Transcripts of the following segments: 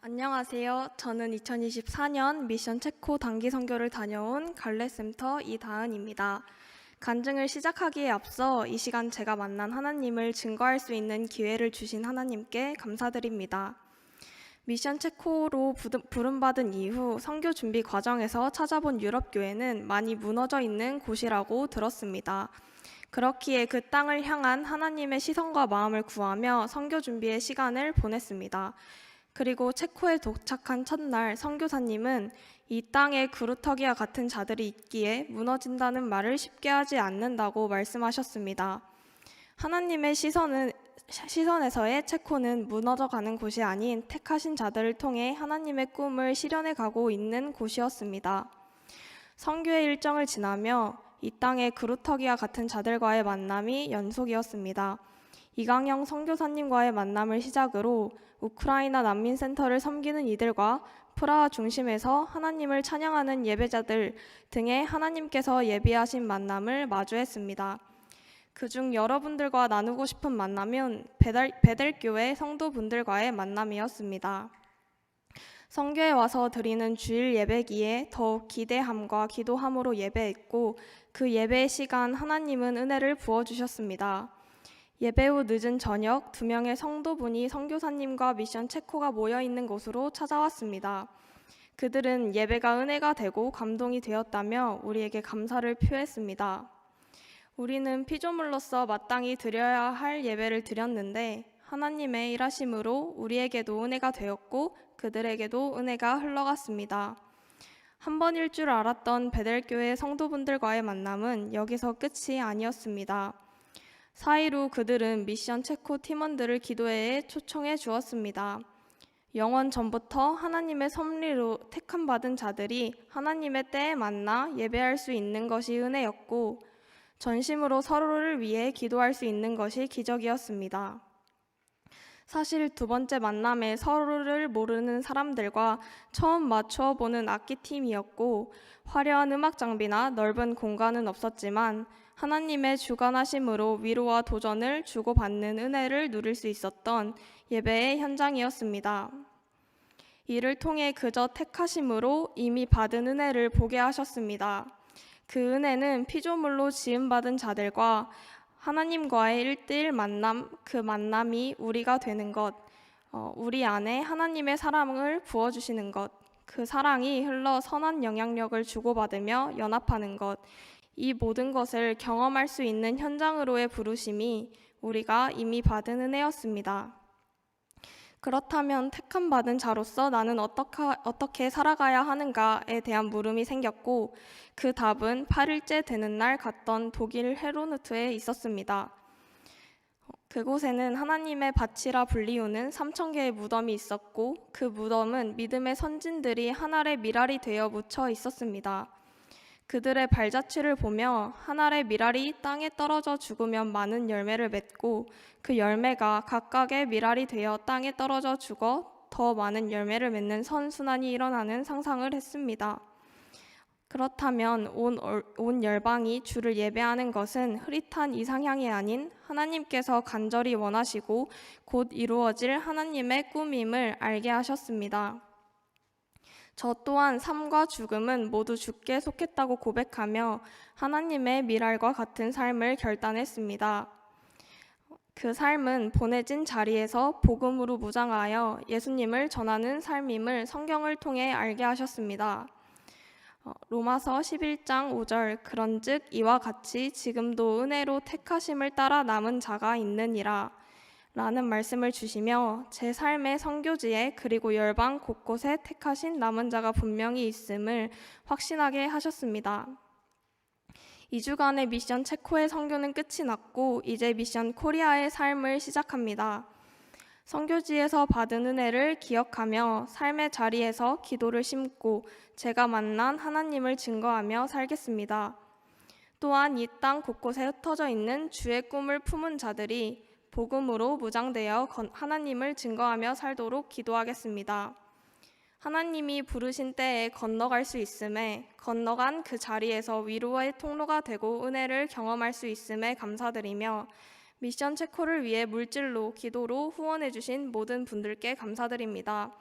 안녕하세요. 저는 2024년 미션 체코 단기 선교를 다녀온 갈레센터 이다은입니다. 간증을 시작하기에 앞서 이 시간 제가 만난 하나님을 증거할 수 있는 기회를 주신 하나님께 감사드립니다. 미션 체코로 부름받은 이후 선교 준비 과정에서 찾아본 유럽 교회는 많이 무너져 있는 곳이라고 들었습니다. 그렇기에 그 땅을 향한 하나님의 시선과 마음을 구하며 선교 준비의 시간을 보냈습니다. 그리고 체코에 도착한 첫날 선교사님은 이 땅에 그루터기와 같은 자들이 있기에 무너진다는 말을 쉽게 하지 않는다고 말씀하셨습니다. 하나님의 시선에서의 체코는 무너져가는 곳이 아닌 택하신 자들을 통해 하나님의 꿈을 실현해 가고 있는 곳이었습니다. 선교의 일정을 지나며 이 땅의 그루터기와 같은 자들과의 만남이 연속이었습니다. 이강영 선교사님과의 만남을 시작으로 우크라이나 난민센터를 섬기는 이들과 프라하 중심에서 하나님을 찬양하는 예배자들 등의 하나님께서 예비하신 만남을 마주했습니다. 그중 여러분들과 나누고 싶은 만남은 베델교회 성도분들과의 만남이었습니다. 선교에 와서 드리는 주일 예배기에 더욱 기대함과 기도함으로 예배했고 그 예배의 시간 하나님은 은혜를 부어주셨습니다. 예배 후 늦은 저녁 2명의 성도분이 선교사님과 미션 체코가 모여있는 곳으로 찾아왔습니다. 그들은 예배가 은혜가 되고 감동이 되었다며 우리에게 감사를 표했습니다. 우리는 피조물로서 마땅히 드려야 할 예배를 드렸는데 하나님의 일하심으로 우리에게도 은혜가 되었고 그들에게도 은혜가 흘러갔습니다. 한 번일 줄 알았던 베델교회 성도분들과의 만남은 여기서 끝이 아니었습니다. 사일 후 그들은 미션 체코 팀원들을 기도회에 초청해 주었습니다. 영원 전부터 하나님의 섭리로 택함받은 자들이 하나님의 때에 만나 예배할 수 있는 것이 은혜였고 전심으로 서로를 위해 기도할 수 있는 것이 기적이었습니다. 사실 두 번째 만남에 서로를 모르는 사람들과 처음 맞추어 보는 악기팀이었고 화려한 음악 장비나 넓은 공간은 없었지만 하나님의 주관하심으로 위로와 도전을 주고받는 은혜를 누릴 수 있었던 예배의 현장이었습니다. 이를 통해 그저 택하심으로 이미 받은 은혜를 보게 하셨습니다. 그 은혜는 피조물로 지음받은 자들과 하나님과의 1:1 만남, 그 만남이 우리가 되는 것, 우리 안에 하나님의 사랑을 부어주시는 것, 그 사랑이 흘러 선한 영향력을 주고받으며 연합하는 것, 이 모든 것을 경험할 수 있는 현장으로의 부르심이 우리가 이미 받은 은혜였습니다. 그렇다면 택함받은 자로서 나는 어떻게 살아가야 하는가에 대한 물음이 생겼고 그 답은 8일째 되는 날 갔던 독일 헤로누트에 있었습니다. 그곳에는 하나님의 밭이라 불리우는 3,000개의 무덤이 있었고 그 무덤은 믿음의 선진들이 한 알의 밀알이 되어 묻혀 있었습니다. 그들의 발자취를 보며 한 알의 밀알이 땅에 떨어져 죽으면 많은 열매를 맺고 그 열매가 각각의 밀알이 되어 땅에 떨어져 죽어 더 많은 열매를 맺는 선순환이 일어나는 상상을 했습니다. 그렇다면 온 열방이 주를 예배하는 것은 흐릿한 이상향이 아닌 하나님께서 간절히 원하시고 곧 이루어질 하나님의 꿈임을 알게 하셨습니다. 저 또한 삶과 죽음은 모두 주께 속했다고 고백하며 하나님의 밀알과 같은 삶을 결단했습니다. 그 삶은 보내진 자리에서 복음으로 무장하여 예수님을 전하는 삶임을 성경을 통해 알게 하셨습니다. 로마서 11장 5절 그런즉 이와 같이 지금도 은혜로 택하심을 따라 남은 자가 있느니라 라는 말씀을 주시며 제 삶의 선교지에 그리고 열방 곳곳에 택하신 남은 자가 분명히 있음을 확신하게 하셨습니다. 2주간의 미션 체코의 선교는 끝이 났고 이제 미션 코리아의 삶을 시작합니다. 선교지에서 받은 은혜를 기억하며 삶의 자리에서 기도를 심고 제가 만난 하나님을 증거하며 살겠습니다. 또한 이 땅 곳곳에 흩어져 있는 주의 꿈을 품은 자들이 복음으로 무장되어 하나님을 증거하며 살도록 기도하겠습니다. 하나님이 부르신 때에 건너갈 수 있음에 건너간 그 자리에서 위로의 통로가 되고 은혜를 경험할 수 있음에 감사드리며 미션 체코를 위해 물질로, 기도로 후원해주신 모든 분들께 감사드립니다.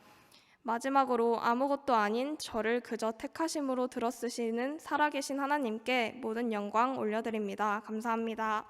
마지막으로 아무것도 아닌 저를 그저 택하심으로 들어쓰시는 살아계신 하나님께 모든 영광 올려드립니다. 감사합니다.